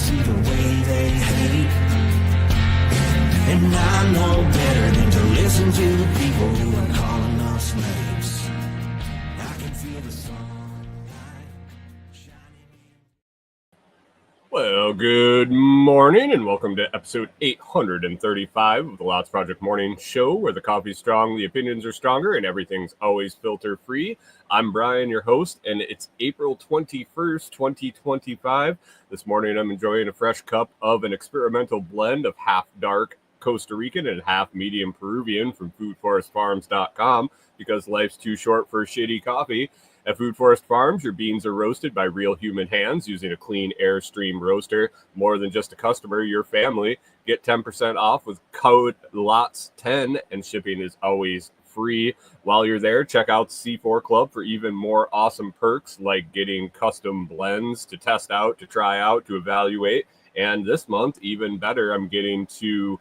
see the way they hate. And I know better than to listen to the people who are calling us slaves. I can feel the sun. Well, good morning and welcome to episode 835 of the Lots Project Morning Show, where the coffee's strong, the opinions are stronger, and everything's always filter free. I'm Brian, your host, and it's April 21st, 2025. This morning I'm enjoying a fresh cup of an experimental blend of half dark Costa Rican and half medium Peruvian from foodforestfarms.com, because life's too short for shitty coffee. At Food Forest Farms, your beans are roasted by real human hands using a clean Airstream roaster. More than just a customer, your family. Get 10% off with code LOTS10, and shipping is always free. While you're there, check out C4 Club for even more awesome perks, like getting custom blends to test out, to try out, to evaluate. And this month, even better, I'm getting to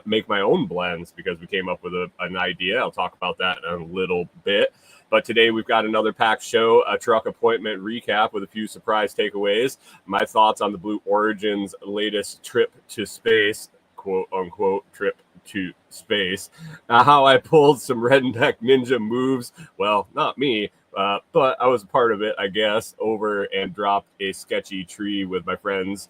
make my own blends because we came up with an idea. I'll talk about that in a little bit. But today we've got another packed show, a truck appointment recap with a few surprise takeaways, my thoughts on the Blue Origin's latest trip to space, quote unquote, trip to space, how I pulled some redneck ninja moves. Well, not me, but I was a part of it, I guess, over and dropped a sketchy tree with my friends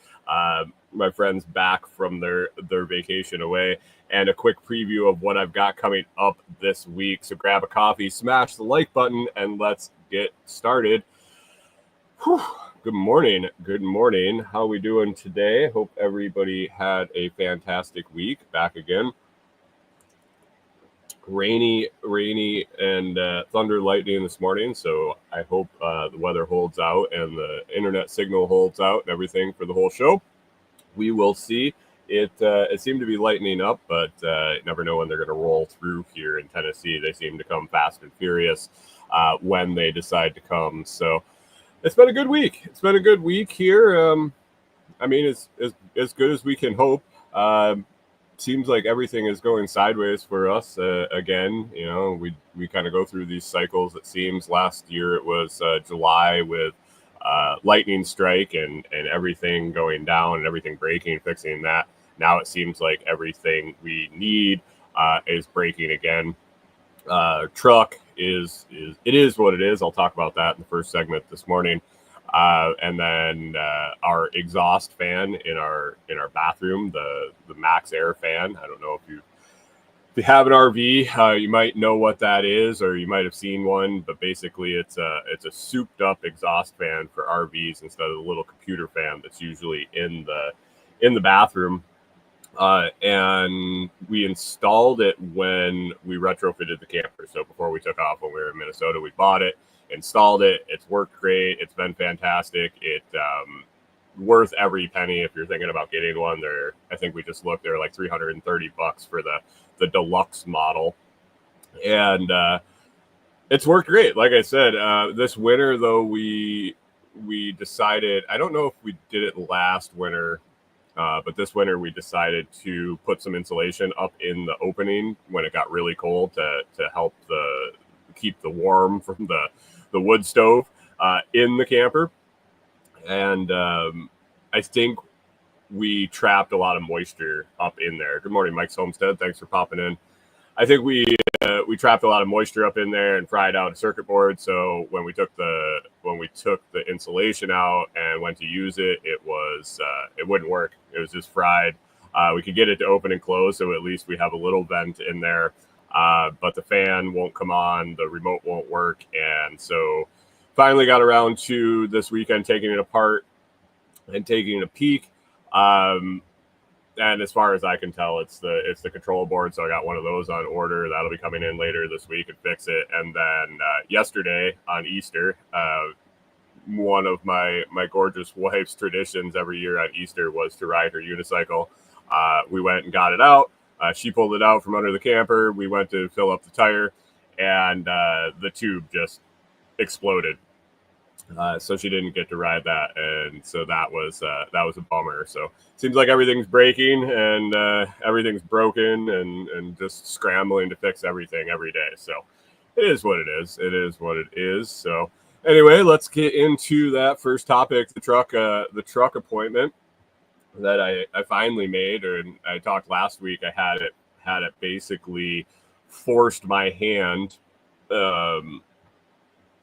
back from their vacation away, and a quick preview of what I've got coming up this week. So grab a coffee, smash the like button, and let's get started. Whew. Good morning. Good morning. How are we doing today? Hope everybody had a fantastic week. Back again. Rainy, and thunder lightning this morning. So I hope the weather holds out and the internet signal holds out and everything for the whole show. We will see. It seemed to be lightening up, but you never know when they're going to roll through here in Tennessee. They seem to come fast and furious when they decide to come. So it's been a good week. It's been a good week here. I mean, it's as good as we can hope. Seems like everything is going sideways for us again. You know, we kind of go through these cycles. It seems last year it was July with lightning strike and everything going down and everything breaking, fixing that. Now it seems like everything we need is breaking again. Truck is what it is. I'll talk about that in the first segment this morning. And then our exhaust fan in our bathroom, the Max Air fan. I don't know if you have an RV, you might know what that is, or you might have seen one. But basically, it's a souped up exhaust fan for RVs instead of the little computer fan that's usually in the bathroom. And we installed it when we retrofitted the camper. So before we took off when we were in Minnesota, we bought it, installed it. It's worked great. It's been fantastic. It worth every penny if you're thinking about getting one. I think we just looked, they're like $330 for the deluxe model, and it's worked great. Like I said, this winter though, we decided, I don't know if we did it last winter, but this winter we decided to put some insulation up in the opening when it got really cold to help keep the warm from the wood stove in the camper. And I think we trapped a lot of moisture up in there. Good morning, Mike's Homestead. Thanks for popping in. I think we trapped a lot of moisture up in there and fried out a circuit board. So when we took the insulation out and went to use it, it wouldn't work. It was just fried. We could get it to open and close, so at least we have a little vent in there. But the fan won't come on, the remote won't work, and so finally got around to this weekend taking it apart and taking a peek. And as far as I can tell, it's the control board. So I got one of those on order. That'll be coming in later this week and fix it. And then yesterday on Easter, one of my gorgeous wife's traditions every year on Easter was to ride her unicycle. We went and got it out. She pulled it out from under the camper. We went to fill up the tire, and the tube just exploded. So she didn't get to ride that, and so that was a bummer. So it seems like everything's breaking and everything's broken, and just scrambling to fix everything every day. So it is what it is. It is what it is. So anyway, let's get into that first topic: the truck appointment. that I finally made, and I talked last week. I had it basically forced my hand. Um,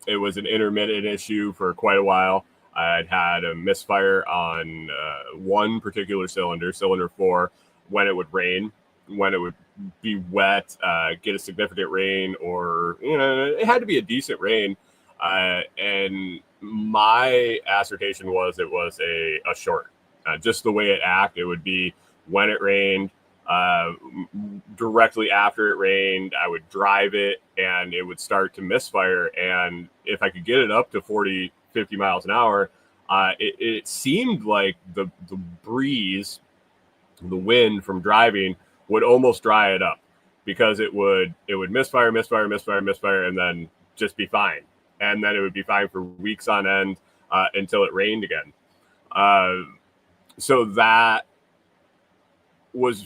it was an intermittent issue for quite a while. I'd had a misfire on one particular cylinder, cylinder 4, when it would rain, when it would be wet, get a significant rain, or it had to be a decent rain. And my assertion was it was a short. Just the way it acted, it would be when it rained, uh, directly after it rained, I would drive it and it would start to misfire. And if I could get it up to 40, 50 miles an hour, it seemed like the breeze, the wind from driving would almost dry it up, because it would misfire, and then just be fine. And then it would be fine for weeks on end, until it rained again. So that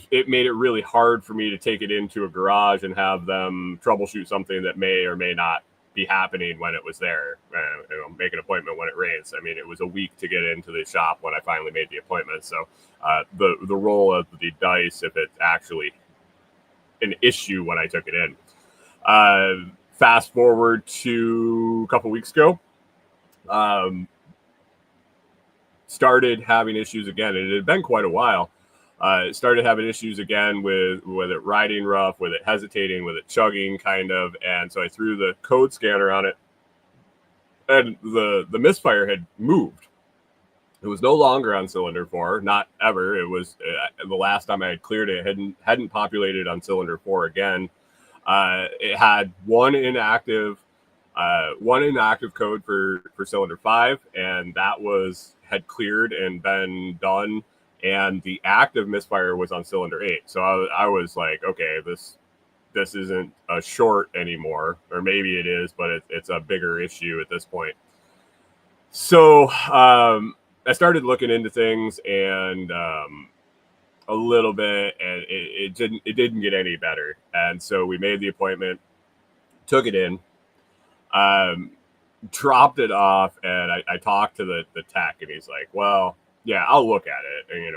it made it really hard for me to take it into a garage and have them troubleshoot something that may or may not be happening when it was there. Make an appointment when it rains. I mean, it was a week to get into the shop when I finally made the appointment. So the roll of the dice, if it's actually an issue when I took it in. Fast forward to a couple weeks ago, started having issues again. It had been quite a while. Started having issues again with it riding rough, with it hesitating, with it chugging kind of. And so I threw the code scanner on it, and the misfire had moved. It was no longer on cylinder 4, not ever. It was the last time I had cleared it, hadn't populated on cylinder 4 again. It had one inactive code for cylinder 5, and that had cleared and been done. And the active misfire was on cylinder 8. So I was like, okay, this isn't a short anymore, or maybe it is, but it's a bigger issue at this point. So I started looking into things, and a little bit, and it didn't get any better. And so we made the appointment, took it in, dropped it off, and I talked to the tech, and he's like, well, yeah, I'll look at it. And,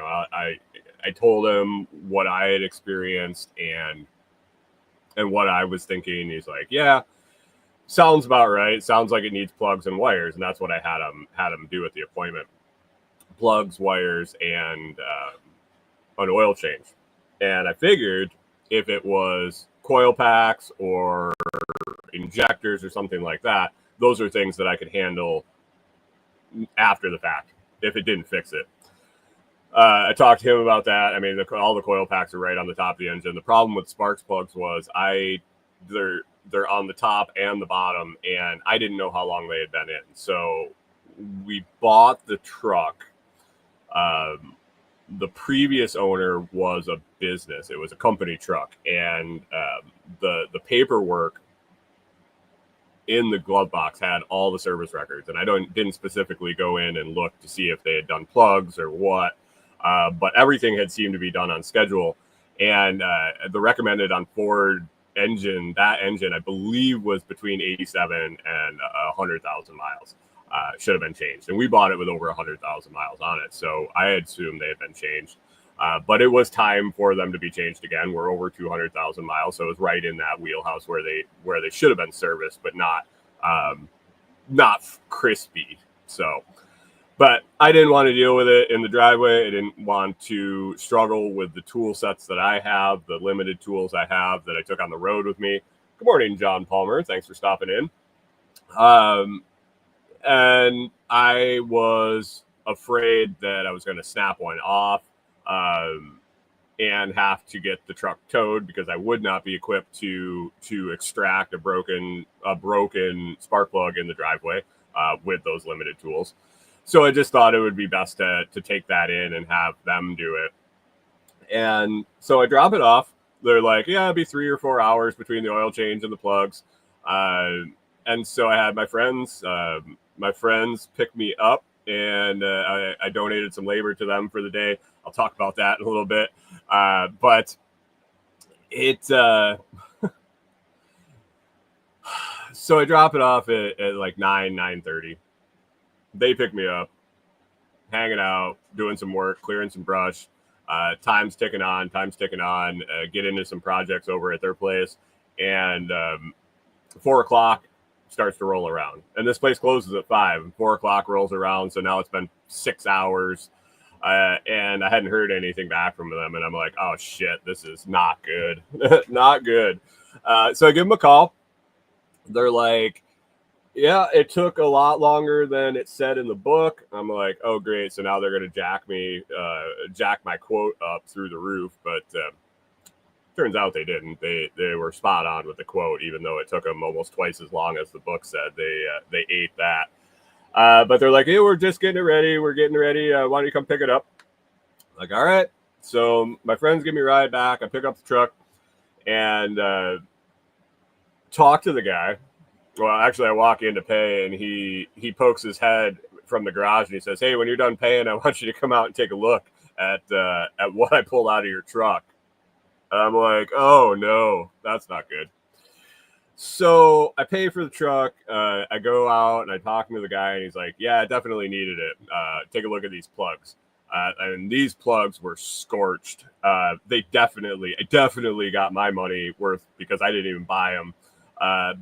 I told him what I had experienced and what I was thinking. He's like, yeah, sounds about right. Sounds like it needs plugs and wires. And that's what I had him do at the appointment. Plugs, wires, and an oil change. And I figured if it was coil packs or injectors or something like that, those are things that I could handle after the fact if it didn't fix it. I talked to him about that. I mean, all the coil packs are right on the top of the engine. The problem with sparks plugs was they're on the top and the bottom, and I didn't know how long they had been in. So we bought the truck. The previous owner was a business. It was a company truck, and the paperwork in the glove box had all the service records, and I didn't specifically go in and look to see if they had done plugs or what, but everything had seemed to be done on schedule. And the recommended on Ford engine, that engine I believe was between 87 and 100,000 miles. Should have been changed, and we bought it with over 100,000 miles on it, so I assumed they had been changed. But it was time for them to be changed again. We're over 200,000 miles, so it was right in that wheelhouse where they should have been serviced, but not crispy. So, but I didn't want to deal with it in the driveway. I didn't want to struggle with the tool sets that I have, the limited tools I have that I took on the road with me. Good morning, John Palmer. Thanks for stopping in. And I was afraid that I was going to snap one off and have to get the truck towed, because I would not be equipped to extract a broken spark plug in the driveway with those limited tools. So I just thought it would be best to take that in and have them do it. And so I drop it off. They're like, yeah, it'll be 3 or 4 hours between the oil change and the plugs. And so I had my friends pick me up, and I donated some labor to them for the day. I'll talk about that in a little bit. But it, so I drop it off at like 9:30. They pick me up. hanging out, doing some work, clearing some brush. Time's ticking on, get into some projects over at their place. And 4 o'clock starts to roll around. And this place closes at 5. And 4 o'clock rolls around. So now it's been 6 hours. And I hadn't heard anything back from them. And I'm like, oh, shit, this is not good. Not good. So I give them a call. They're like, yeah, it took a lot longer than it said in the book. I'm like, oh, great. So now they're going to jack my quote up through the roof. But turns out they didn't. They were spot on with the quote, even though it took them almost twice as long as the book said. They ate that. But they're like, hey, we're just getting it ready. We're getting ready. Why don't you come pick it up? I'm like, all right. So my friends give me a ride back. I pick up the truck and talk to the guy. Well, actually, I walk in to pay, and he pokes his head from the garage, and he says, hey, when you're done paying, I want you to come out and take a look at what I pulled out of your truck. And I'm like, oh, no, that's not good. So I pay for the truck. I go out, and I talk to the guy, and he's like, yeah, I definitely needed it. Take a look at these plugs. And these plugs were scorched. I definitely got my money worth because I didn't even buy them.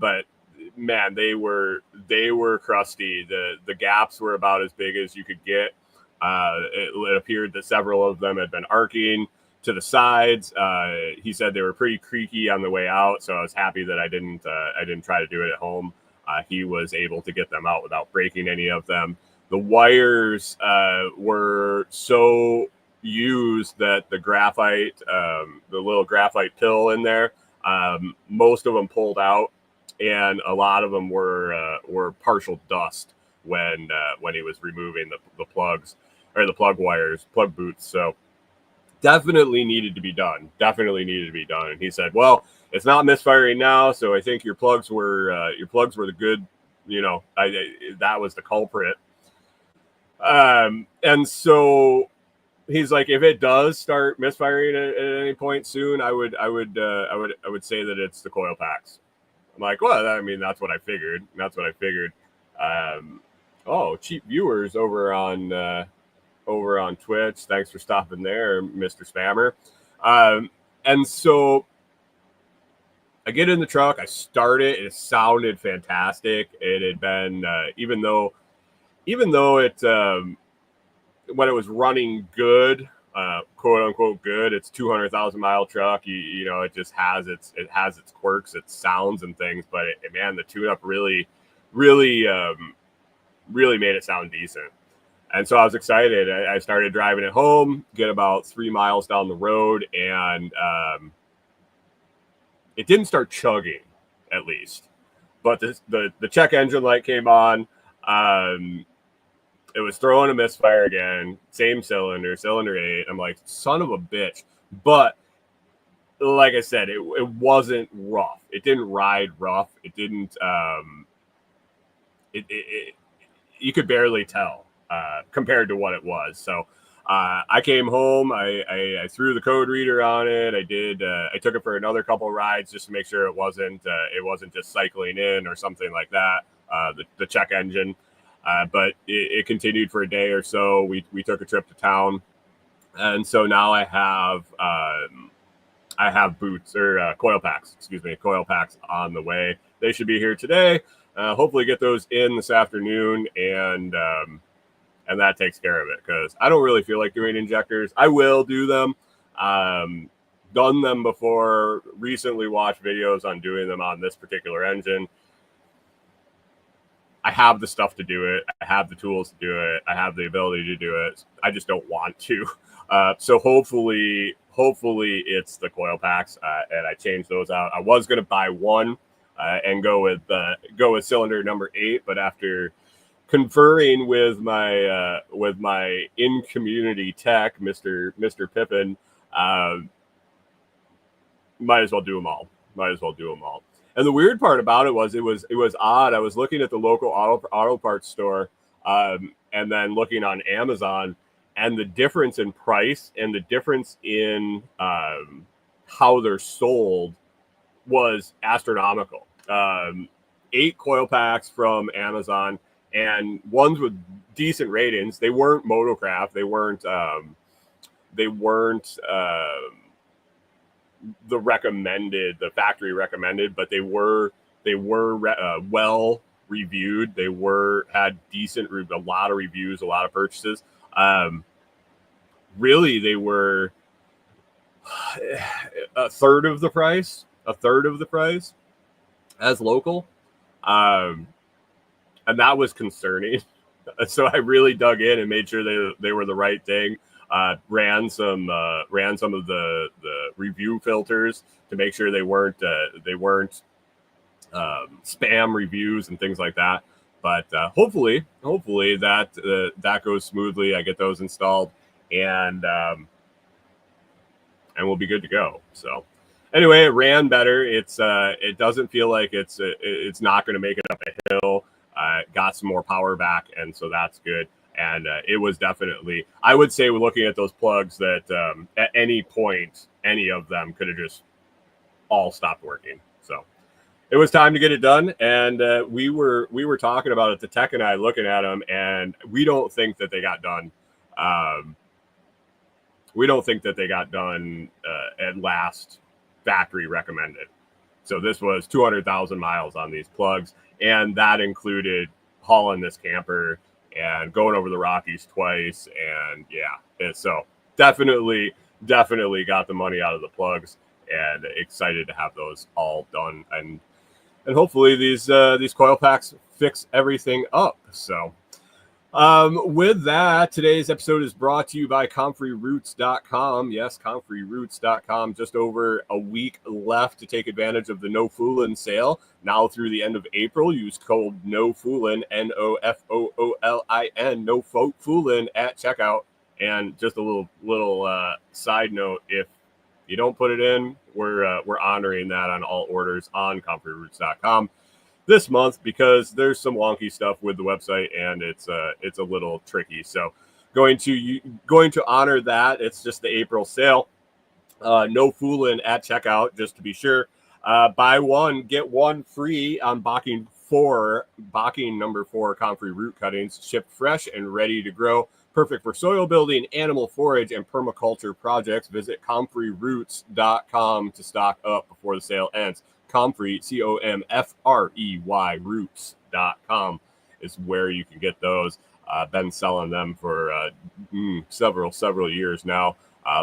But man, they were crusty. The gaps were about as big as you could get. It appeared that several of them had been arcing to the sides. He said they were pretty creaky on the way out, so I was happy that I didn't try to do it at home. He was able to get them out without breaking any of them. The wires were so used that the graphite, the little graphite pill in there, most of them pulled out. And a lot of them were partial dust when he was removing the plugs or the plug wires, plug boots. So definitely needed to be done. And he said, well, it's not misfiring now, so I think your plugs were the good. That was the culprit. And so he's like, if it does start misfiring at any point soon, I would say that it's the coil packs. I'm like, well, I mean, that's what I figured. Cheap viewers over on Twitch. Thanks for stopping there, Mr. Spammer. And so I get in the truck. I start it. It sounded fantastic. It had been, even though it, when it was running good, quote unquote good, it's 200,000 mile truck. It just has its quirks, its sounds and things. But man, the tune up really made it sound decent. And so I was excited. I started driving it home, get about 3 miles down the road, and it didn't start chugging, at least. But the check engine light came on. It was throwing a misfire again. Same cylinder 8. I'm like, son of a bitch. But like I said, it wasn't rough. It didn't ride rough. It didn't. You could barely tell compared to what it was. So I came home. I threw the code reader on it. I took it for another couple of rides just to make sure it wasn't just cycling in or something like that. The check engine. But it continued for a day or so. We took a trip to town, and so now I have boots or coil packs on the way. They should be here today. Hopefully get those in this afternoon, and that takes care of it because I don't really feel like doing injectors. I will do them. Done them before. Recently watched videos on doing them on this particular engine. I have the stuff to do it. I have the tools to do it. I have the ability to do it. I just don't want to. So hopefully it's the coil packs, and I change those out. I was going to buy one and go with cylinder number 8, but after conferring with my in-community tech, Mr. Pippin, might as well do them all. And the weird part about it was odd. I was looking at the local auto parts store, and then looking on Amazon, and the difference in price and the difference in how they're sold was astronomical. 8 coil packs from Amazon and ones with decent ratings. They weren't motocraft. They weren't the factory recommended, but they were well reviewed. They had decent, a lot of reviews, a lot of purchases. Really, they were a third of the price as local. And that was concerning. So I really dug in and made sure they were the right thing. Ran some of the review filters to make sure they weren't spam reviews and things like that. But hopefully that goes smoothly. I get those installed, and we'll be good to go. So anyway, it ran better. It doesn't feel like it's not going to make it up a hill. Got some more power back, and so that's good. And it was definitely, I would say, we're looking at those plugs that at any point, any of them could have just all stopped working. So it was time to get it done. And we were talking about it, the tech and I, looking at them, and we don't think that they got done. We don't think that they got done at last factory recommended. So this was 200,000 miles on these plugs, and that included hauling this camper and going over the Rockies twice. And yeah, so definitely got the money out of the plugs, and excited to have those all done. And hopefully these coil packs fix everything up. So with that, today's episode is brought to you by ComfreyRoots.com. Yes, ComfreyRoots.com. Just over a week left to take advantage of the No Foolin' sale. Now through the end of April, use code NOFOOLIN, NOFOOLIN, No Foolin' at checkout. And just a little side note: if you don't put it in, we're honoring that on all orders on ComfreyRoots.com this month, because there's some wonky stuff with the website, and it's a little tricky. So going to honor that. It's just the April sale. No fooling at checkout, just to be sure. Buy one, get one free on Bocking number 4 Comfrey root cuttings, shipped fresh and ready to grow. Perfect for soil building, animal forage, and permaculture projects. Visit ComfreyRoots.com to stock up before the sale ends. Comfrey, COMFREY, roots.com is where you can get those. Been selling them for several years now.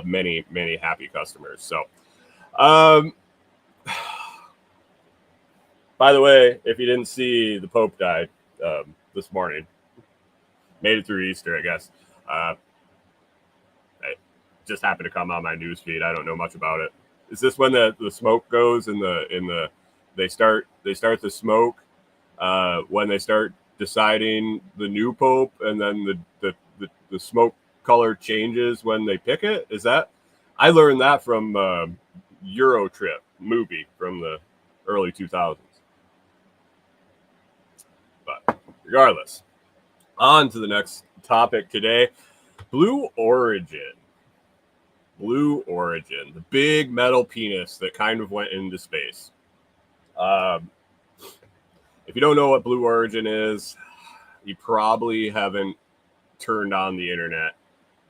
Many happy customers. So, by the way, if you didn't see, the Pope died this morning. Made it through Easter, I guess. It just happened to come on my news feed. I don't know much about it. Is this when the smoke goes and they start the smoke when they start deciding the new pope, and then the smoke color changes when they pick it? Is that? I learned that from Euro Trip movie from the early 2000s. But regardless, on to the next topic today: Blue Origin. Blue Origin, the big metal penis that kind of went into space. If you don't know what Blue Origin is, you probably haven't turned on the internet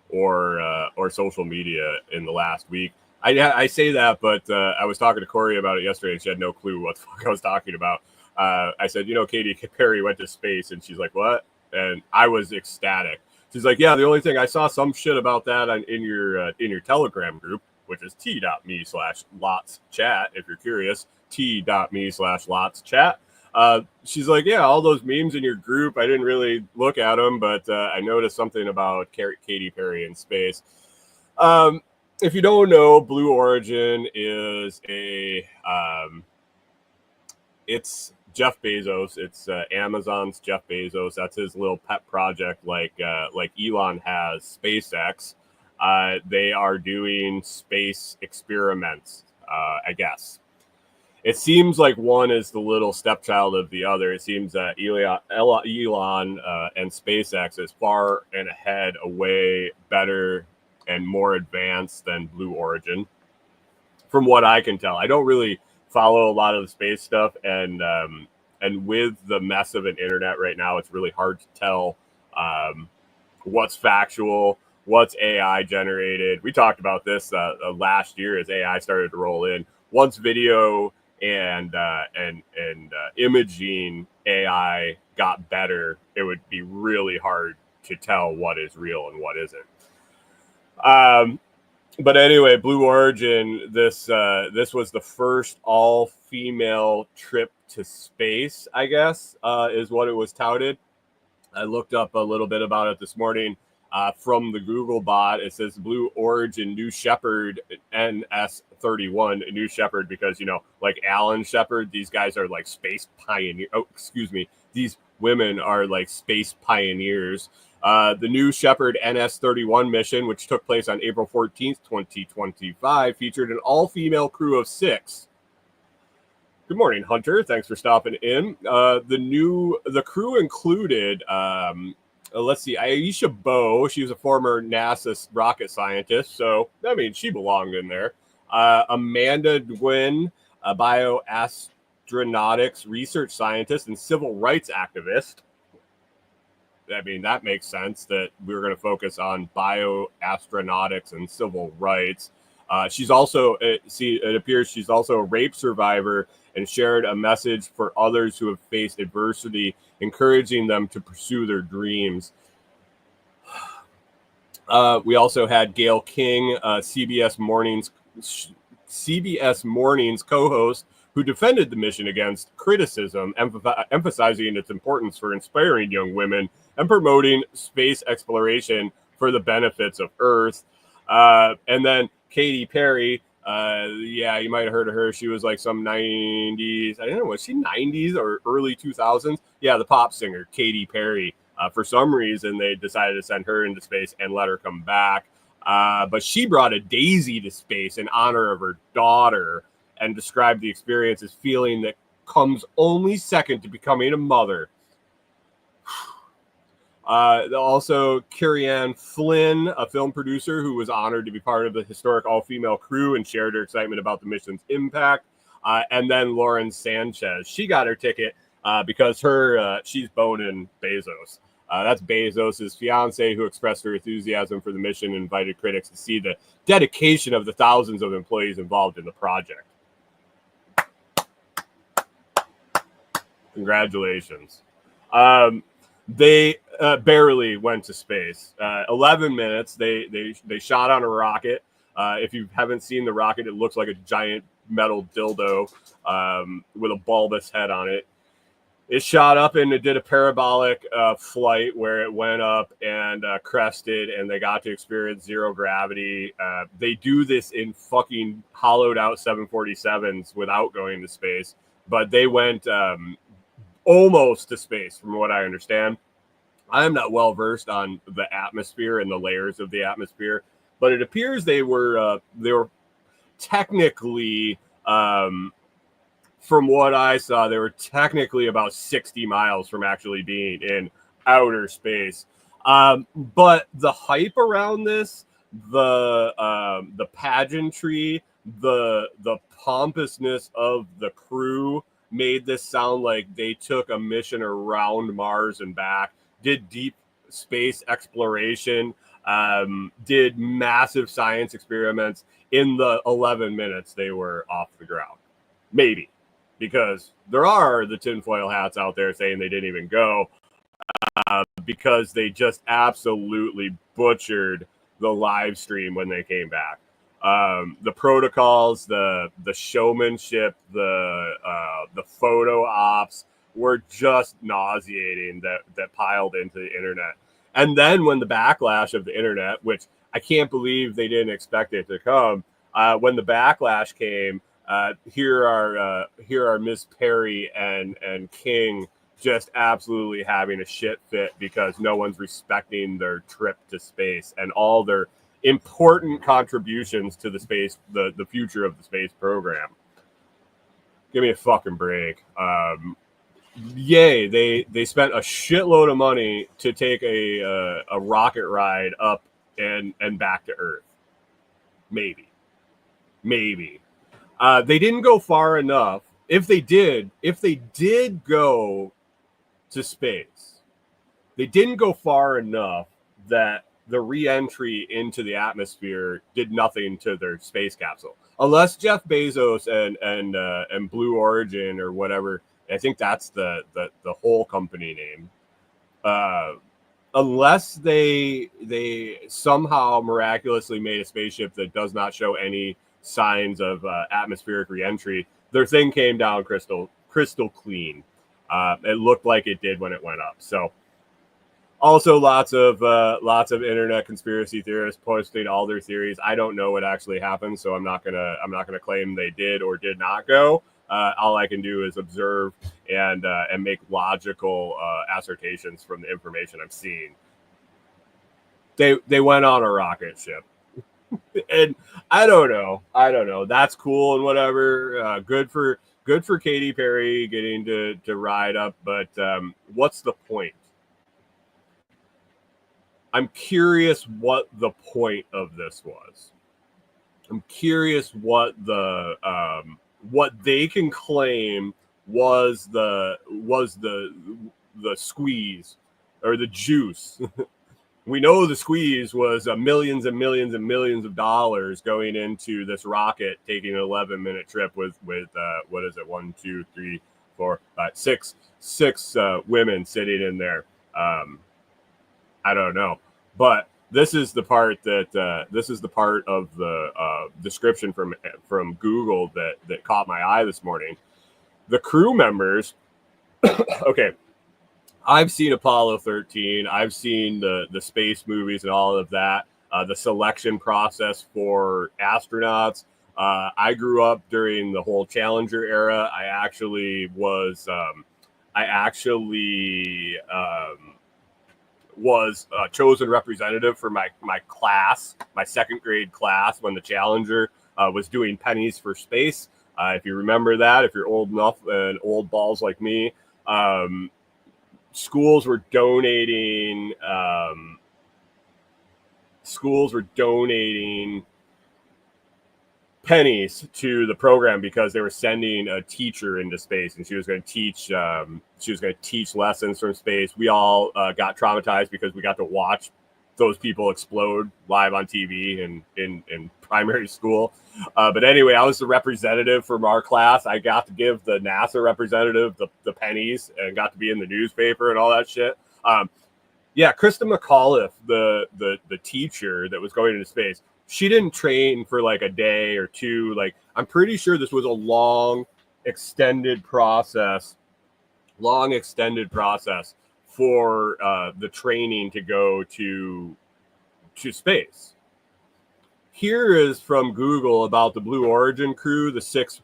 or social media in the last week. I say that, but I was talking to Corey about it yesterday, and she had no clue what the fuck I was talking about. I said, Katy Perry went to space, and she's like, what? And I was ecstatic. She's like, yeah, the only thing, I saw some shit about that in your Telegram group, which is t.me/LotsChat, if you're curious, t.me/LotsChat. She's like, yeah, all those memes in your group, I didn't really look at them, but I noticed something about Katy Perry in space. If you don't know, Blue Origin is it's Jeff Bezos. It's Amazon's Jeff Bezos. That's his little pet project, like Elon has SpaceX. They are doing space experiments, I guess. It seems like one is the little stepchild of the other. It seems that Elon and SpaceX is far and ahead, away, better, and more advanced than Blue Origin, from what I can tell. I don't really follow a lot of the space stuff, and And with the mess of an internet right now, it's really hard to tell what's factual, what's AI generated. We talked about this last year as AI started to roll in. Once video and imaging AI got better, it would be really hard to tell what is real and what isn't. But anyway, Blue Origin. This was the first all-female trip to space, I guess, is what it was touted. I looked up a little bit about it this morning from the Google bot. It says Blue Origin New Shepard NS31, New Shepard, because, you know, like Alan Shepard, these guys are like space pioneer. Oh, excuse me. These women are like space pioneers. The New Shepard NS31 mission, which took place on April 14th, 2025, featured an all-female crew of 6. Good morning, Hunter. Thanks for stopping in. The crew included, let's see, Aisha Bowe. She was a former NASA rocket scientist, so I mean, she belonged in there. Amanda Gwynn, a bioastronautics research scientist and civil rights activist. I mean, that makes sense that we were going to focus on bioastronautics and civil rights. She's also, it appears she's also a rape survivor and shared a message for others who have faced adversity, encouraging them to pursue their dreams. We also had Gail King, CBS Mornings co-host, who defended the mission against criticism, emphasizing its importance for inspiring young women and promoting space exploration for the benefits of Earth. And then Katy Perry, yeah, you might have heard of her. She was like some 90s, I don't know, was she 90s or early 2000s? Yeah, the pop singer, Katy Perry. For some reason, they decided to send her into space and let her come back. But she brought a daisy to space in honor of her daughter and described the experience as feeling that comes only second to becoming a mother. Also, Carrie-Anne Flynn, a film producer who was honored to be part of the historic all-female crew and shared her excitement about the mission's impact. And then Lauren Sanchez. She got her ticket because she's boning Bezos. That's Bezos' fiance, who expressed her enthusiasm for the mission and invited critics to see the dedication of the thousands of employees involved in the project. Congratulations. They barely went to space. 11 minutes. They shot on a rocket. If you haven't seen the rocket, it looks like a giant metal dildo with a bulbous head on it. It shot up and it did a parabolic flight where it went up and crested, and they got to experience zero gravity. They do this in fucking hollowed out 747s without going to space, but they went almost to space, from what I understand. I am not well versed on the atmosphere and the layers of the atmosphere, but it appears they were technically, from what I saw, they were technically about 60 miles from actually being in outer space. But the hype around this, the pageantry, the pompousness of the crew made this sound like they took a mission around Mars and back, did deep space exploration, did massive science experiments in the 11 minutes they were off the ground. Maybe, because there are the tinfoil hats out there saying they didn't even go because they just absolutely butchered the live stream when they came back. The protocols, the showmanship, the photo ops were just nauseating that piled into the internet. And then when the backlash of the internet, which I can't believe they didn't expect it to come, when the backlash came, here are Miss Perry and King just absolutely having a shit fit because no one's respecting their trip to space and all their important contributions to the space, the future of the space program. Give me a fucking break. Yay, they spent a shitload of money to take a rocket ride up and back to Earth. Maybe. They didn't go far enough if they did go to space, they didn't go far enough that the re-entry into the atmosphere did nothing to their space capsule, unless Jeff Bezos and Blue Origin or whatever. I think that's the whole company name. Unless they somehow miraculously made a spaceship that does not show any signs of atmospheric reentry, their thing came down crystal clean. It looked like it did when it went up. So, also lots of internet conspiracy theorists posting all their theories. I don't know what actually happened, so I'm not gonna claim they did or did not go. All I can do is observe and make logical assertions from the information I'm seeing. They went on a rocket ship, and I don't know. That's cool and whatever. Good for Katy Perry getting to ride up, but what's the point? I'm curious what the point of this was. I'm curious what what they can claim was the squeeze or the juice. We know the squeeze was millions and millions and millions of dollars going into this rocket, taking an 11-minute trip with what is it? 1, 2, 3, 4, 6 women sitting in there. I don't know, but this is the part that this is the part of the description from Google that caught my eye this morning. The crew members. Okay, I've seen Apollo 13. I've seen the space movies and all of that. The selection process for astronauts. I grew up during the whole Challenger era. I actually was. Was chosen representative for my class, my second grade class, when the Challenger was doing pennies for space. If you remember that, if you're old enough and old balls like me, schools were donating pennies to the program because they were sending a teacher into space, and she was going to teach lessons from space. We all got traumatized because we got to watch those people explode live on TV in primary school. But anyway, I was the representative from our class. I got to give the NASA representative the pennies and got to be in the newspaper and all that shit. Yeah, Krista McAuliffe, the teacher that was going into space, she didn't train for like a day or two. Like, I'm pretty sure this was a long, extended process for the training to go to space. Here is from Google about the Blue Origin crew, the 6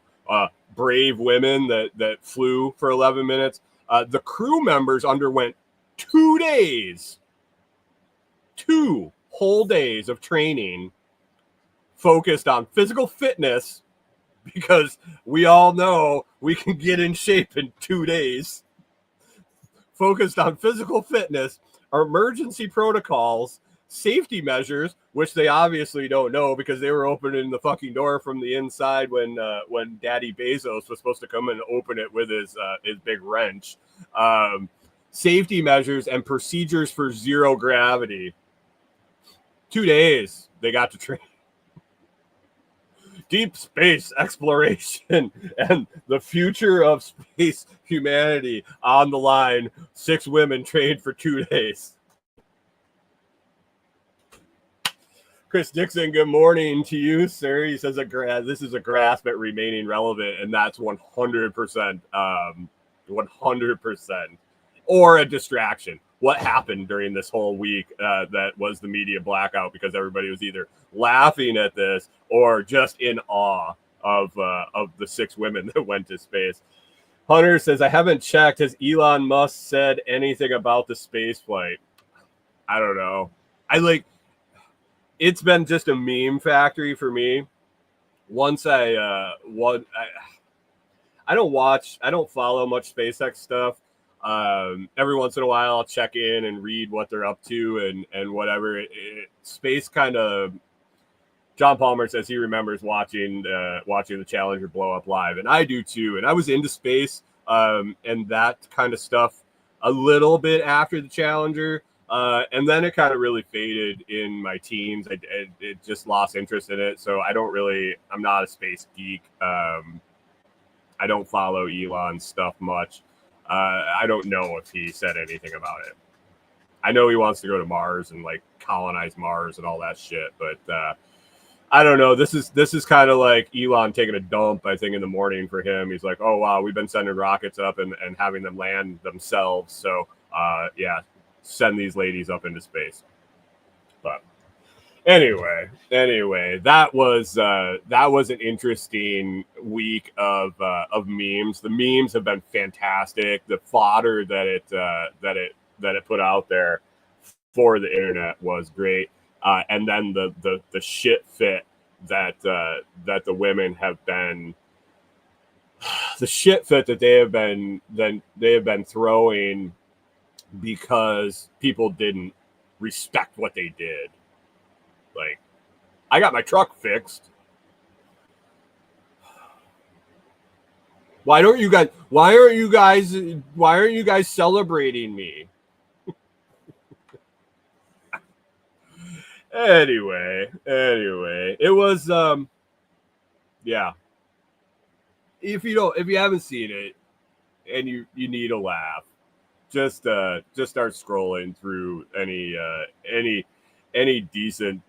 brave women that flew for 11 minutes. The crew members underwent 2 days, 2 whole days of training focused on physical fitness, because we all know we can get in shape in 2 days. Focused on physical fitness, emergency protocols, safety measures, which they obviously don't know because they were opening the fucking door from the inside when Daddy Bezos was supposed to come and open it with his big wrench. Safety measures and procedures for zero gravity. 2 days they got to train. Deep space exploration and the future of space humanity on the line. 6 women trained for 2 days. Chris Dixon, good morning to you, sir. He says this is a grasp at remaining relevant, and that's 100%, 100%, or a distraction. What happened during this whole week that was the media blackout, because everybody was either laughing at this or just in awe of the 6 women that went to space. Hunter says, I haven't checked. Has Elon Musk said anything about the space flight? I don't know. It's been just a meme factory for me. Once I don't follow much SpaceX stuff. Every once in a while I'll check in and read what they're up to and whatever. Space kind of John Palmer says he remembers watching the Challenger blow up live, and I do too. And I was into space and that kind of stuff a little bit after the Challenger, and then it kind of really faded in my teens. It just lost interest in it, so I'm not a space geek. I don't follow Elon's stuff much. I don't know if he said anything about it. I know he wants to go to Mars and like colonize Mars and all that shit, but I don't know. This is kind of like Elon taking a dump, I think, in the morning for him. He's like, oh, wow, we've been sending rockets up and having them land themselves. So, yeah, send these ladies up into space. But anyway, that was an interesting week of memes. The memes have been fantastic. The fodder that it put out there for the internet was great. And then the shit fit that the women have been, the shit fit that they have been throwing because people didn't respect what they did. Like, I got my truck fixed. Why aren't you guys celebrating me? Anyway, it was yeah. If you haven't seen it and you need a laugh, just start scrolling through any decent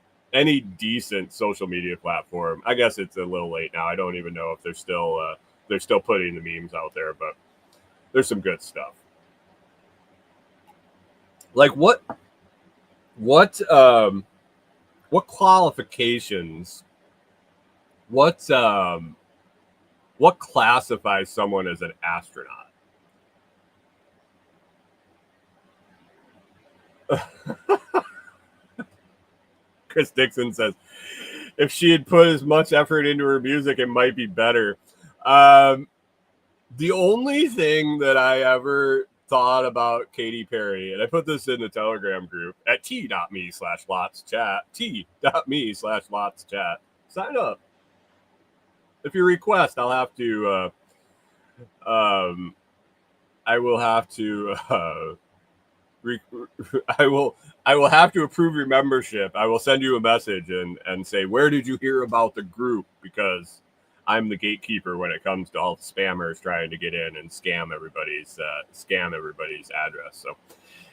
social media platform. I guess it's a little late now. I don't even know if they're still putting the memes out there, but there's some good stuff. Like what qualifications, what classifies someone as an astronaut? Chris Dixon says, if she had put as much effort into her music, it might be better. The only thing that I ever thought about Katy Perry, and I put this in the Telegram group at t.me/LotsChat, t.me/LotsChat. Sign up. If you request, I'll have to, I will have to, I will have to approve your membership. I will send you a message and say, where did you hear about the group? Because I'm the gatekeeper when it comes to all the spammers trying to get in and scam everybody's address. So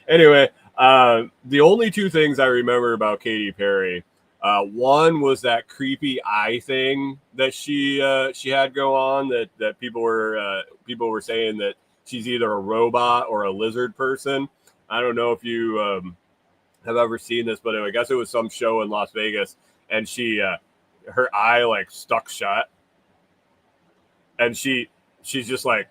anyway, the only two things I remember about Katy Perry, one was that creepy eye thing that she had go on, that people were saying that she's either a robot or a lizard person. I don't know if you have ever seen this, but I guess it was some show in Las Vegas, and she her eye like stuck shut. And she's just like,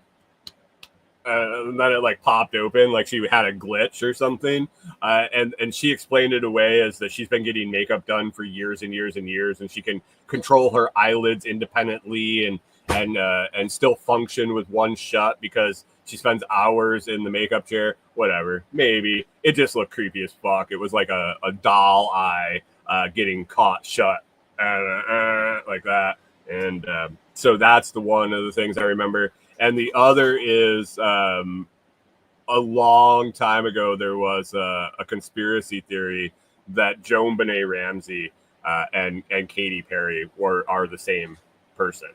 and then it like popped open, like she had a glitch or something. And she explained it away as that she's been getting makeup done for years and years and years, and she can control her eyelids independently and still function with one shut because she spends hours in the makeup chair. Whatever, maybe it just looked creepy as fuck. It was like a doll eye getting caught shut like that. And so that's the one of the things I remember. And the other is a long time ago, there was a conspiracy theory that Joan Benet Ramsey and Katy Perry are the same person.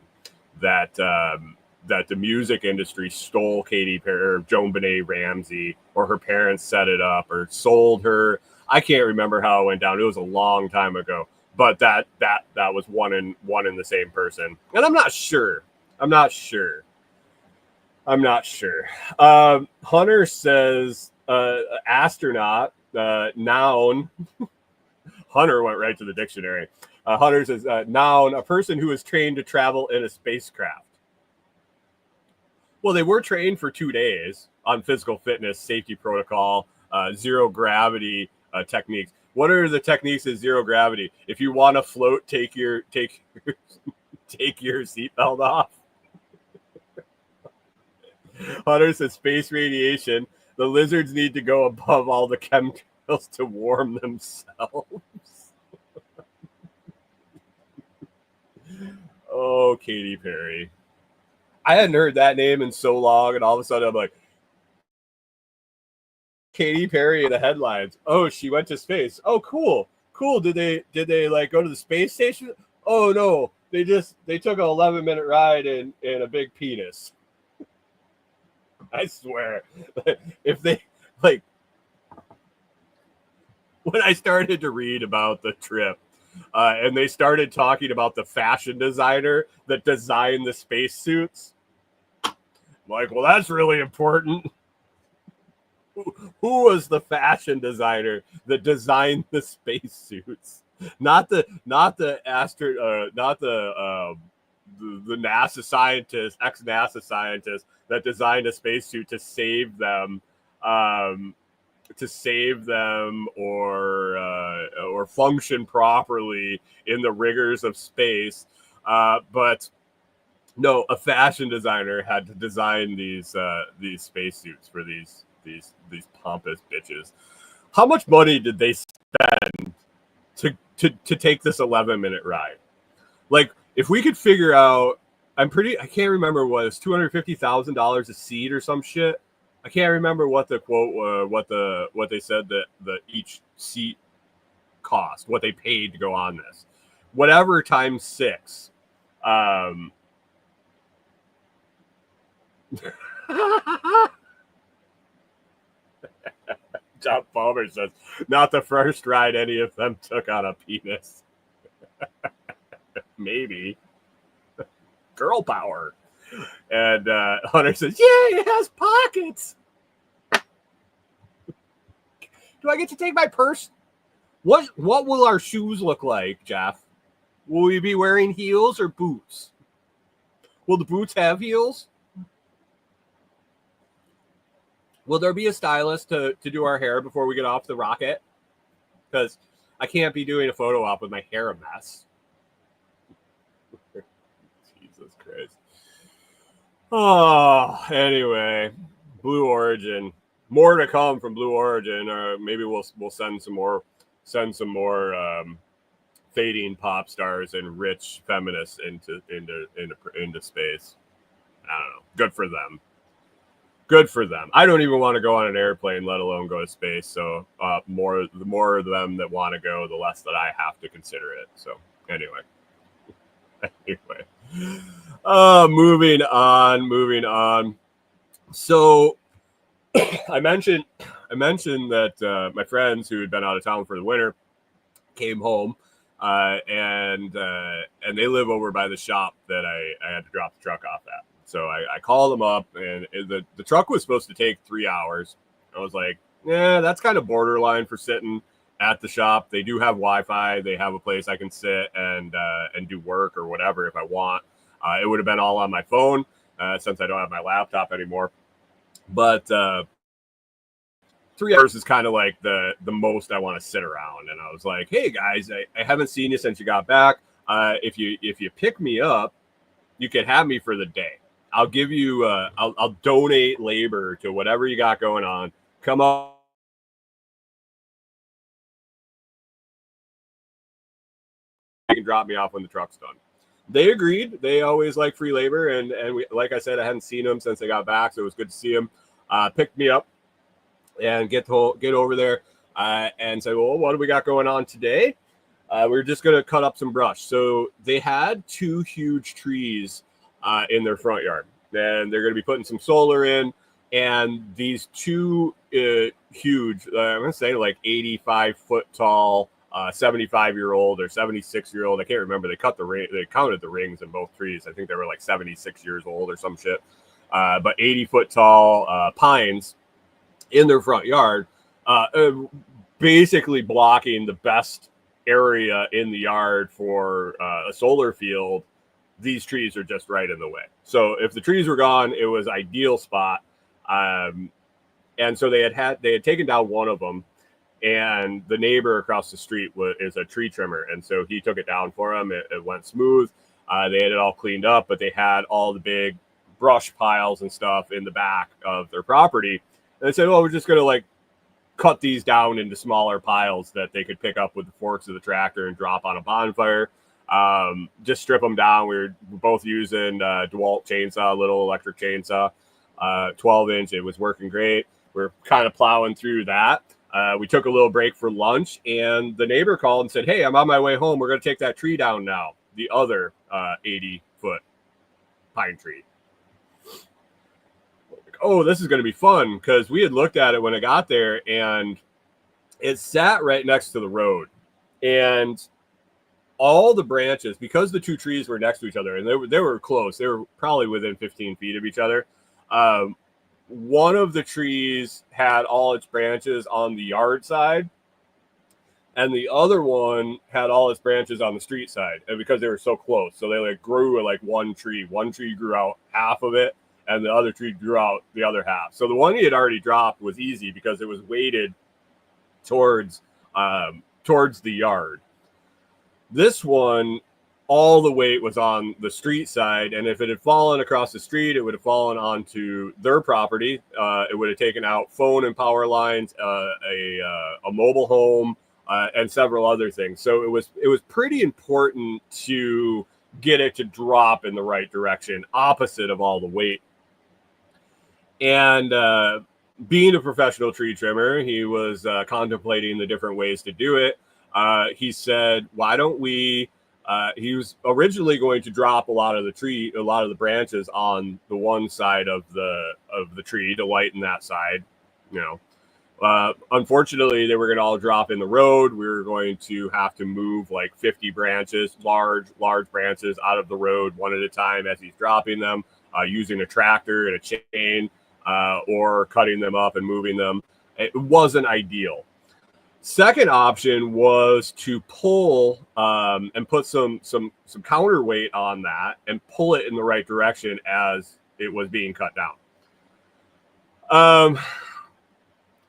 That the music industry stole Katy Perry or Joan Benet Ramsey, or her parents set it up or sold her. I can't remember how it went down. It was a long time ago. But that was one in the same person, and I'm not sure. Hunter says astronaut, noun. Hunter went right to the dictionary. Hunter says noun, a person who is trained to travel in a spacecraft. Well, they were trained for 2 days on physical fitness, safety protocol, zero gravity techniques. What are the techniques of zero gravity? If you want to float, take your seatbelt off. Hunter says space radiation. The lizards need to go above all the chemtrails to warm themselves. Oh, Katy Perry. I hadn't heard that name in so long, and all of a sudden I'm like, Katy Perry in the headlines. Oh, she went to space. Oh, cool. Cool. Did they like go to the space station? Oh no. They took an 11-minute ride in a big penis. I swear. If they like when I started to read about the trip, and they started talking about the fashion designer that designed the spacesuits, I'm like, well, that's really important. Who was the fashion designer that designed the spacesuits? Not the NASA scientist, ex-NASA scientist that designed a spacesuit to save them, or function properly in the rigors of space. But no, a fashion designer had to design these spacesuits for these pompous bitches. How much money did they spend to take this 11-minute ride? Like, if we could figure out, I can't remember what it was, $250,000 a seat or some shit. I can't remember what the quote, what they said that each seat cost, what they paid to go on this, whatever times 6. John Palmer says, not the first ride any of them took on a penis. Maybe. Girl power. And Hunter says, yeah, it has pockets. Do I get to take my purse? What will our shoes look like, Jeff? Will we be wearing heels or boots? Will the boots have heels? Will there be a stylist to do our hair before we get off the rocket? Because I can't be doing a photo op with my hair a mess. Jesus Christ. Oh, anyway, Blue Origin. More to come from Blue Origin. Or maybe we'll send some more fading pop stars and rich feminists into space. I don't know. Good for them. Good for them. I don't even want to go on an airplane, let alone go to space. So the more of them that want to go, the less that I have to consider it. So anyway. Moving on. So I mentioned that my friends who had been out of town for the winter came home, and they live over by the shop that I had to drop the truck off at. So I called them up, and the truck was supposed to take 3 hours. I was like, yeah, that's kind of borderline for sitting at the shop. They do have Wi-Fi. They have a place I can sit and do work or whatever if I want. It would have been all on my phone since I don't have my laptop anymore. But 3 hours is kind of like the most I want to sit around. And I was like, hey guys, I haven't seen you since you got back. If you pick me up, you can have me for the day. I'll give you I'll donate labor to whatever you got going on. Come on. You can drop me off when the truck's done. They agreed. They always like free labor, and we, like I said, I hadn't seen them since they got back, so it was good to see them. Picked me up and get over there and say, well, what do we got going on today? We're just gonna cut up some brush. So they had 2 huge trees in their front yard, and they're gonna be putting some solar in. And these 2 huge, I'm gonna say like 85-foot tall, 75-year-old or 76-year-old. I can't remember. They counted the rings in both trees. I think they were like 76 years old or some shit. But 80-foot tall pines in their front yard, basically blocking the best area in the yard for a solar field. These trees are just right in the way. So if the trees were gone, it was ideal spot. And so they had taken down one of them, and the neighbor across the street is a tree trimmer, and so he took it down for them. It went smooth. They had it all cleaned up, but they had all the big brush piles and stuff in the back of their property. And they said, well, we're just going to like cut these down into smaller piles that they could pick up with the forks of the tractor and drop on a bonfire. Just strip them down. We were both using DeWalt chainsaw, little electric chainsaw, 12-inch. It was working great. We're kind of plowing through that. We took a little break for lunch, and the neighbor called and said, "Hey, I'm on my way home. We're going to take that tree down now." The other 80-foot pine tree. Oh, this is going to be fun, because we had looked at it when I got there, and it sat right next to the road. And all the branches, because the two trees were next to each other, and they were close. They were probably within 15 feet of each other. One of the trees had all its branches on the yard side, and the other one had all its branches on the street side. And because they were so close, so they like grew like one tree. One tree grew out half of it, and the other tree grew out the other half. So the one he had already dropped was easy because it was weighted towards the yard. This one, all the weight was on the street side, and if it had fallen across the street, it would have fallen onto their property. It would have taken out phone and power lines, a mobile home, and several other things. So it was pretty important to get it to drop in the right direction, opposite of all the weight. And being a professional tree trimmer, he was contemplating the different ways to do it. He said, "Why don't we?" He was originally going to drop a lot of the branches on the one side of the tree to lighten that side. Unfortunately, they were going to all drop in the road. We were going to have to move like 50 branches, large branches, out of the road one at a time as he's dropping them, using a tractor and a chain, or cutting them up and moving them. It wasn't ideal. Second option was to pull and put some counterweight on that and pull it in the right direction as it was being cut down.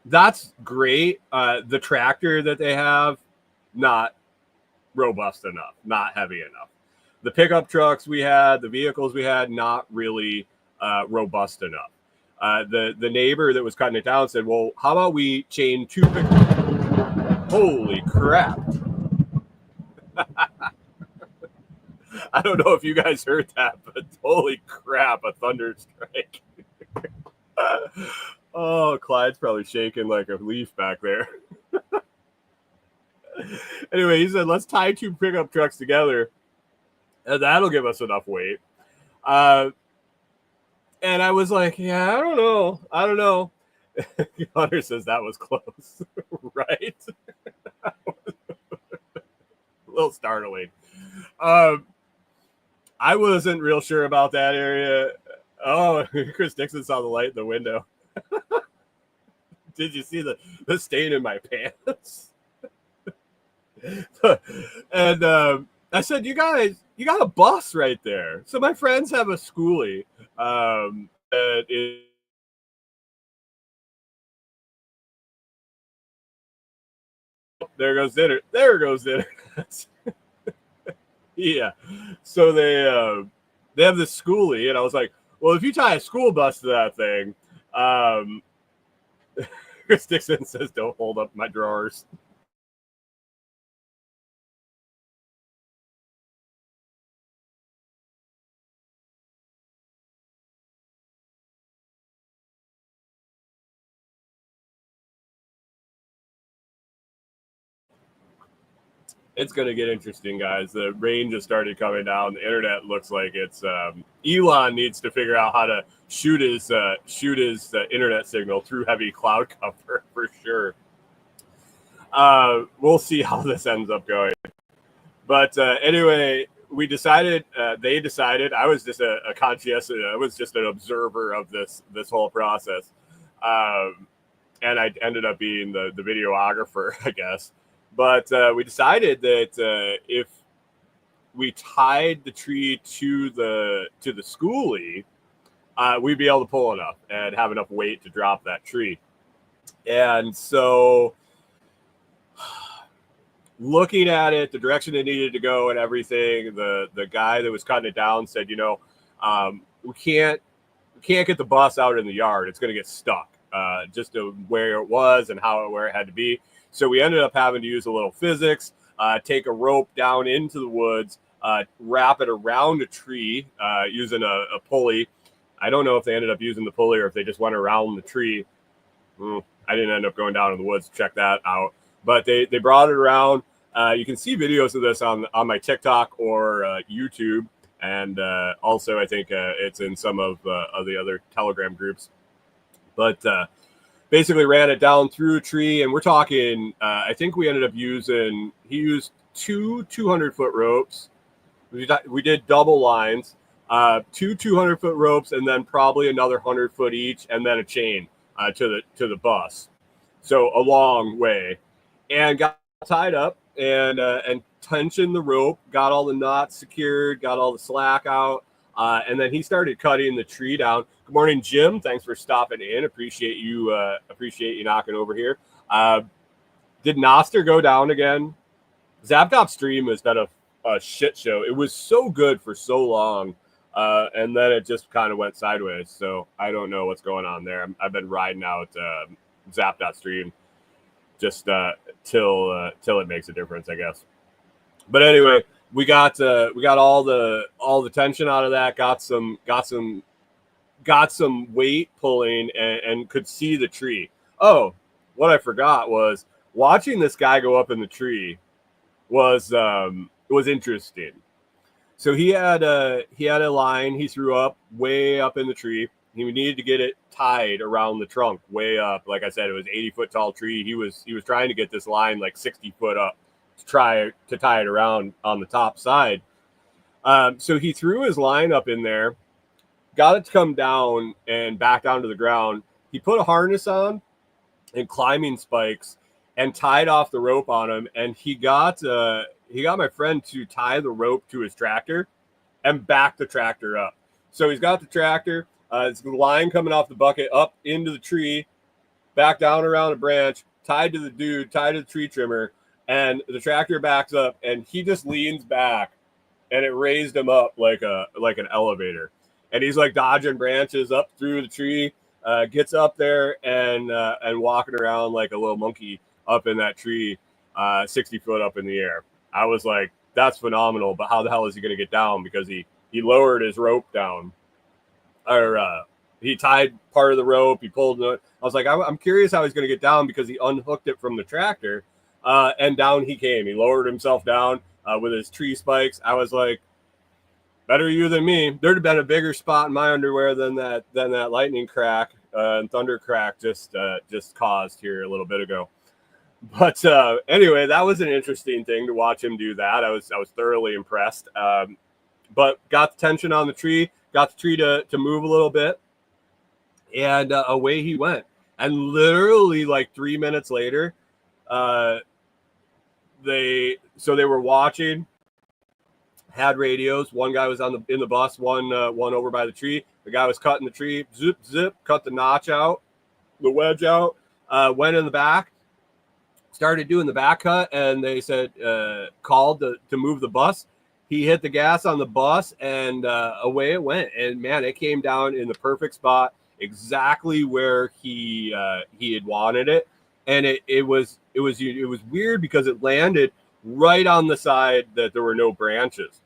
That's great. The tractor that they have, not robust enough, not heavy enough. The pickup trucks we had, the vehicles we had, not really robust enough. The neighbor that was cutting it down said, "Well, how about we chain two pickup?" Holy crap. I don't know if you guys heard that, but holy crap, a thunder strike. Oh, Clyde's probably shaking like a leaf back there. Anyway, he said, "Let's tie two pickup trucks together, and that'll give us enough weight." And I was like, "Yeah, I don't know. Hunter says that was close, right? A little startling. I wasn't real sure about that area. Oh, Chris Dixon saw the light in the window. Did you see the stain in my pants? And I said, you got a bus right there. So my friends have a schoolie. There goes dinner. Yeah. So they have this schoolie, and I was like, well, if you tie a school bus to that thing, Chris Dixon says, "Don't hold up my drawers." It's going to get interesting, guys. The rain just started coming down. The internet looks like it's Elon needs to figure out how to shoot his internet signal through heavy cloud cover for sure. We'll see how this ends up going. But anyway, we decided. They decided. I was just a conscientious. I was just an observer of this whole process, and I ended up being the videographer, I guess. But we decided that if we tied the tree to the schoolie, we'd be able to pull enough and have enough weight to drop that tree. And so, looking at it, the direction it needed to go, and everything, the guy that was cutting it down said, we can't get the bus out in the yard. It's going to get stuck, just to where it was and where it had to be. So we ended up having to use a little physics, take a rope down into the woods, wrap it around a tree using a pulley. I don't know if they ended up using the pulley or if they just went around the tree. I didn't end up going down in the woods to check that out. But they brought it around. You can see videos of this on my TikTok or YouTube. And also, I think it's in some of the other Telegram groups. But basically ran it down through a tree. And we're talking, I think we ended up he used two 200-foot ropes. We did double lines, two 200-foot ropes, and then probably another 100-foot each, and then a chain to the bus. So a long way. And got tied up and tensioned the rope, got all the knots secured, got all the slack out, and then he started cutting the tree down. Good morning, Jim. Thanks for stopping in. Appreciate you knocking over here. Did Noster go down again? Zaptop stream has been a shit show. It was so good for so long, and then it just kind of went sideways. So I don't know what's going on there. I've been riding out Zap.stream just till it makes a difference, I guess. But anyway, we got all the tension out of that. Got some weight pulling and could see the tree. Oh, what I forgot was watching this guy go up in the tree was interesting. So he had a line he threw up way up in the tree. He needed to get it tied around the trunk way up. Like I said, it was 80-foot tall tree. He was trying to get this line like 60 foot up to try to tie it around on the top side. So he threw his line up in there, got it to come down and back down to the ground. He put a harness on and climbing spikes and tied off the rope on him. And he got my friend to tie the rope to his tractor and back the tractor up. So he's got the tractor. It's the line coming off the bucket up into the tree, back down around a branch, tied to the tree trimmer, and the tractor backs up, and he just leans back, and it raised him up like an elevator. And he's like dodging branches up through the tree, gets up there and walking around like a little monkey up in that tree, 60 foot up in the air. I was like, that's phenomenal, but how the hell is he going to get down? Because he lowered his rope down. Or he tied part of the rope. He pulled it. I was like, I'm curious how he's going to get down because he unhooked it from the tractor, and down he came. He lowered himself down with his tree spikes. I was like, better you than me. There'd have been a bigger spot in my underwear than that lightning crack and thunder crack just caused here a little bit ago. But anyway, that was an interesting thing to watch him do that. I was thoroughly impressed. But got the tension on the tree. Got the tree to move a little bit, and away he went. And literally like 3 minutes later, they were watching, had radios. One guy was in the bus, one over by the tree. The guy was cutting the tree, zip, cut the notch out, the wedge out, went in the back, started doing the back cut, and they said called to move the bus. He hit the gas on the bus, and away it went. And man, it came down in the perfect spot, exactly where he had wanted it. And it was weird because it landed right on the side that there were no branches.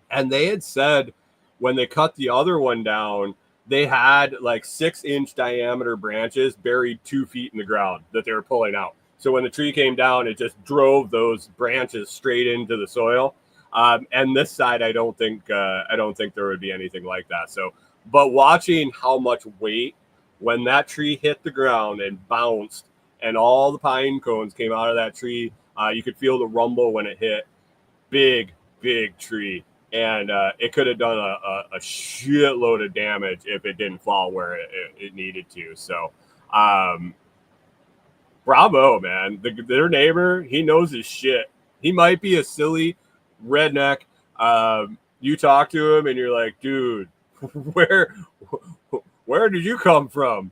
And they had said when they cut the other one down, they had like 6-inch diameter branches buried 2 feet in the ground that they were pulling out. So when the tree came down, it just drove those branches straight into the soil. And this side, I don't think there would be anything like that. So, but watching how much weight when that tree hit the ground and bounced, and all the pine cones came out of that tree, you could feel the rumble when it hit. Big tree, and it could have done a shitload of damage if it didn't fall where it needed to. So, bravo, man! Their neighbor, he knows his shit. He might be a silly redneck. You talk to him and you're like, dude, where did you come from?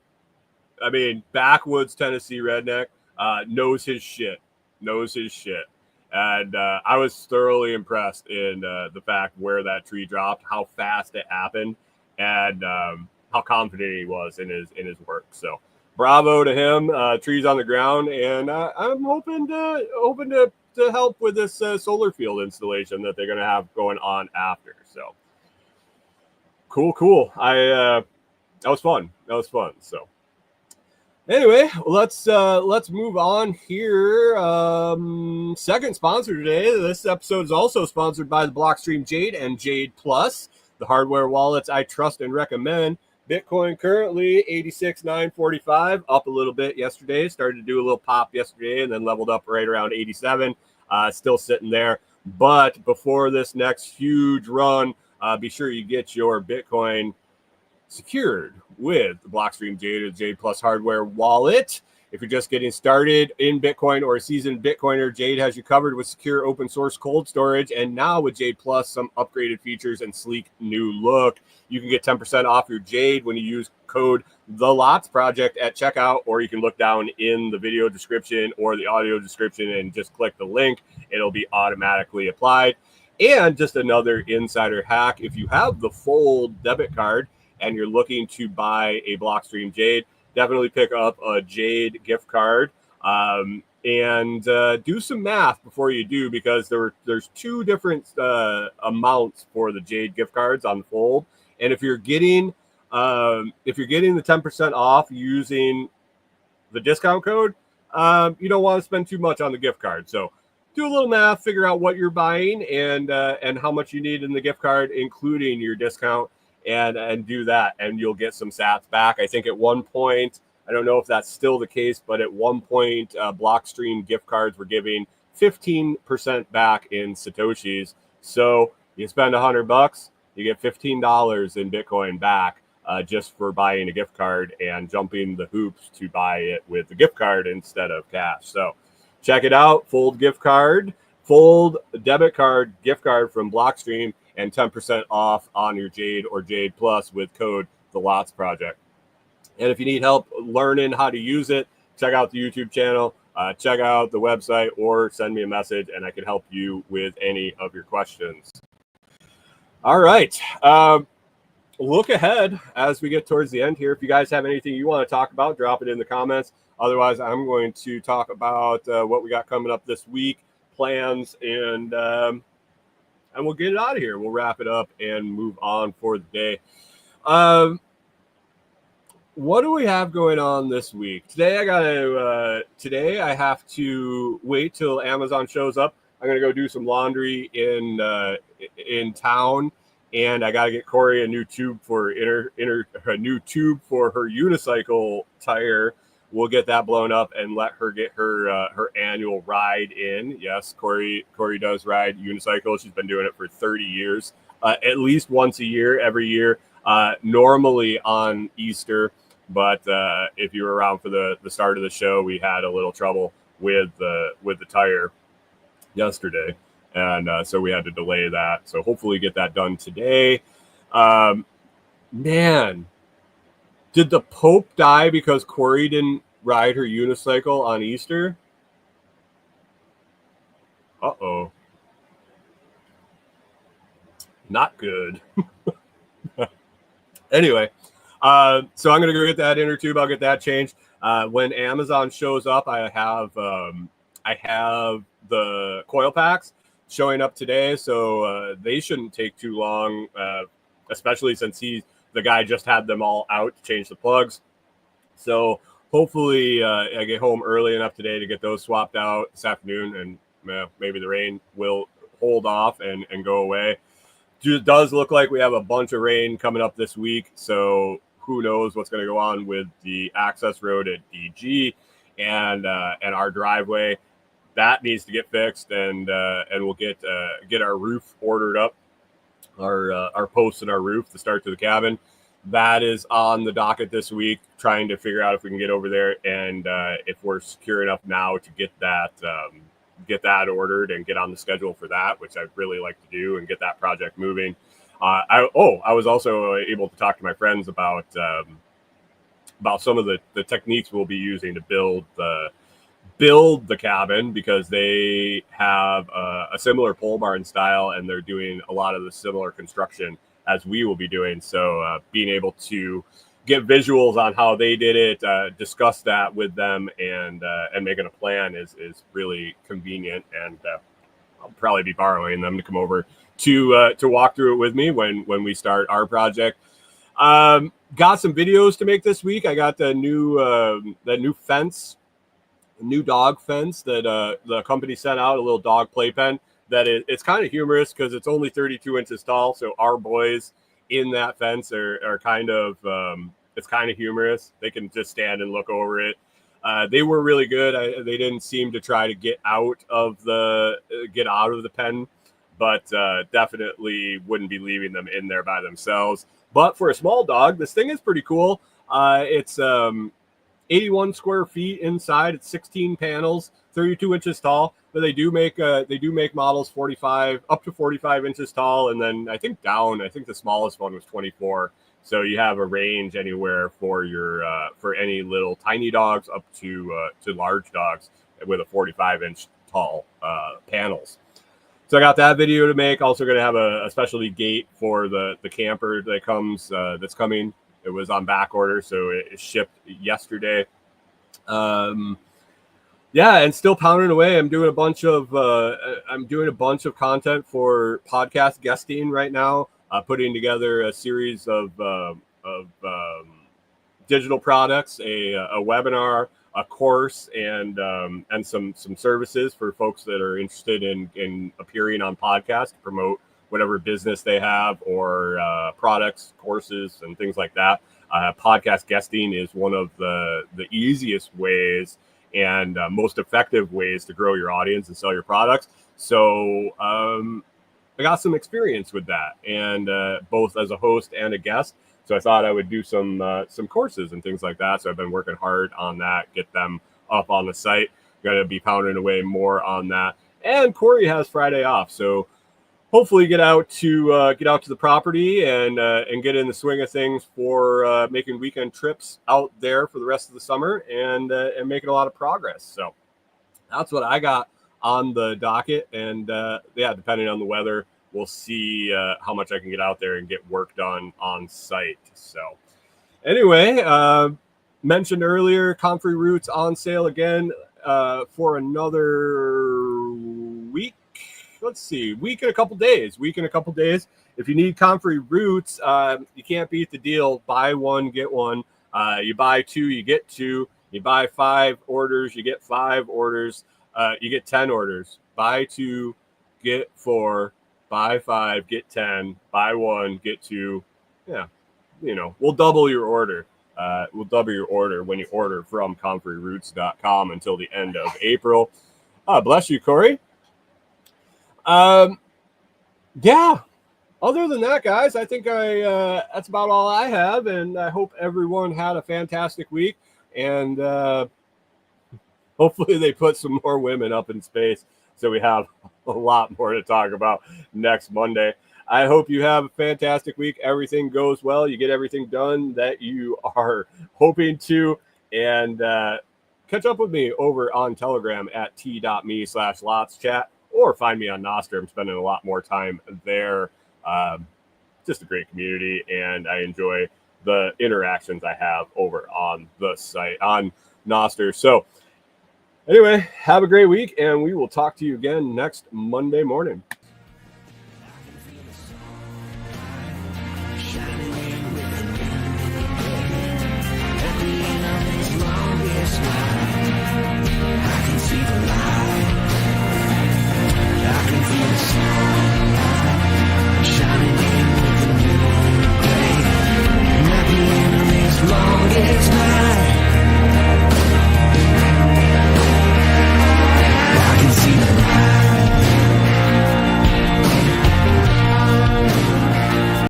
I mean, backwoods Tennessee redneck, knows his shit. And I was thoroughly impressed in the fact where that tree dropped, how fast it happened, and how confident he was in his work. So bravo to him. Trees on the ground, and I'm hoping to help with this solar field installation that they're going to have going on after. So cool. That was fun. So anyway, let's move on here. Second sponsor today. This episode is also sponsored by the Blockstream Jade and Jade Plus, the hardware wallets I trust and recommend. Bitcoin currently 86,945, up a little bit yesterday. Started to do a little pop yesterday and then leveled up right around 87. Still sitting there. But before this next huge run, be sure you get your Bitcoin secured with the Blockstream Jade or Jade Plus hardware wallet. If you're just getting started in Bitcoin or a seasoned Bitcoiner, Jade has you covered with secure open source cold storage. And now with Jade Plus, some upgraded features and sleek new look. You can get 10% off your Jade when you use code The Lots Project at checkout, or you can look down in the video description or the audio description and just click the link. It'll be automatically applied. And just another insider hack, if you have the Fold debit card and you're looking to buy a Blockstream Jade, definitely pick up a Jade gift card and do some math before you do, because there's two different amounts for the Jade gift cards on Fold. And if you're getting the 10% off using the discount code, you don't want to spend too much on the gift card. So do a little math, figure out what you're buying and how much you need in the gift card, including your discount. And do that, and you'll get some sats back. I think at one point, I don't know if that's still the case, but at one point, Blockstream gift cards were giving 15% back in Satoshis. So you spend $100, you get $15 in Bitcoin back just for buying a gift card and jumping the hoops to buy it with the gift card instead of cash. So check it out. Fold gift card, Fold debit card, gift card from Blockstream, and 10% off on your Jade or Jade Plus with code The Lots Project. And if you need help learning how to use it, check out the YouTube channel, check out the website, or send me a message and I can help you with any of your questions. All right. Look ahead as we get towards the end here. If you guys have anything you want to talk about, drop it in the comments. Otherwise, I'm going to talk about what we got coming up this week, plans, and we'll get it out of here. We'll wrap it up and move on for the day. What do we have going on this week? Today I have to wait till Amazon shows up. I'm gonna go do some laundry in town, and I gotta get Corey a new tube for her unicycle tire. We'll get that blown up and let her get her annual ride in. Yes, Corey does ride unicycle. She's been doing it for 30 years, at least once a year, every year, normally on Easter. But if you were around for the start of the show, we had a little trouble with the tire yesterday, and so we had to delay that. So hopefully get that done today. Man. Did the Pope die because Corey didn't ride her unicycle on Easter? Uh-oh. Not good. Anyway, so I'm going to go get that inner tube. I'll get that changed. When Amazon shows up, I have the coil packs showing up today, so they shouldn't take too long, especially since the guy just had them all out to change the plugs. So hopefully I get home early enough today to get those swapped out this afternoon, and maybe the rain will hold off and go away. It does look like we have a bunch of rain coming up this week, so who knows what's going to go on with the access road at DG and our driveway. That needs to get fixed, and we'll get our roof ordered up. Our posts and our roof, the start to the cabin, that is on the docket this week, trying to figure out if we can get over there and if we're secure enough now to get that ordered and get on the schedule for that, which I'd really like to do and get that project moving. I was also able to talk to my friends about some of the techniques we'll be using to build the cabin, because they have a similar pole barn style and they're doing a lot of the similar construction as we will be doing. So being able to get visuals on how they did it, discuss that with them, and making a plan is really convenient. And I'll probably be borrowing them to come over to walk through it with me when we start our project. Got some videos to make this week. I got the new fence, new dog fence that the company sent out, a little dog playpen that it's kind of humorous because it's only 32 inches tall. So our boys in that fence are kind of it's kind of humorous. They can just stand and look over it. They were really good. They didn't seem to try to get out of the pen, but definitely wouldn't be leaving them in there by themselves. But for a small dog, this thing is pretty cool. It's 81 square feet inside. It's 16 panels, 32 inches tall. But they do make models 45 up to 45 inches tall, and then I think the smallest one was 24. So you have a range anywhere for your for any little tiny dogs up to large dogs with a 45-inch tall panels. So I got that video to make. Also going to have a specialty gate for the camper that comes that's coming. It was on back order, so it shipped yesterday. Yeah, and still pounding away. I'm doing a bunch of content for podcast guesting right now. Putting together a series of digital products, a webinar, a course, and some services for folks that are interested in appearing on podcasts to promote whatever business they have, or products, courses, and things like that. Podcast guesting is one of the easiest ways and most effective ways to grow your audience and sell your products. So I got some experience with that, and both as a host and a guest. So I thought I would do some courses and things like that. So I've been working hard on that, get them up on the site. Going to be pounding away more on that. And Corey has Friday off, so hopefully get out to the property and get in the swing of things for making weekend trips out there for the rest of the summer, and making a lot of progress. So that's what I got on the docket, and yeah, depending on the weather, we'll see how much I can get out there and get work done on site. So anyway, mentioned earlier, Comfrey Roots on sale again for another week. Let's see, week and a couple days. If you need Comfrey Roots, you can't beat the deal. Buy one, get one. You buy two, you get two. You buy 5 orders, you get 5 orders. You get 10 orders. Buy 2, get 4. Buy 5, get 10. Buy 1, get 2. Yeah, we'll double your order. We'll double your order when you order from comfreyroots.com until the end of April. Bless you, Corey. Yeah, other than that, guys, I think that's about all I have, and I hope everyone had a fantastic week, and hopefully they put some more women up in space so we have a lot more to talk about next Monday. I hope you have a fantastic week. Everything goes well. You get everything done that you are hoping to, and catch up with me over on Telegram at t.me/lotschat. Or find me on Nostr. I'm spending a lot more time there. Just a great community, and I enjoy the interactions I have over on the site, on Nostr. So anyway, have a great week, and we will talk to you again next Monday morning.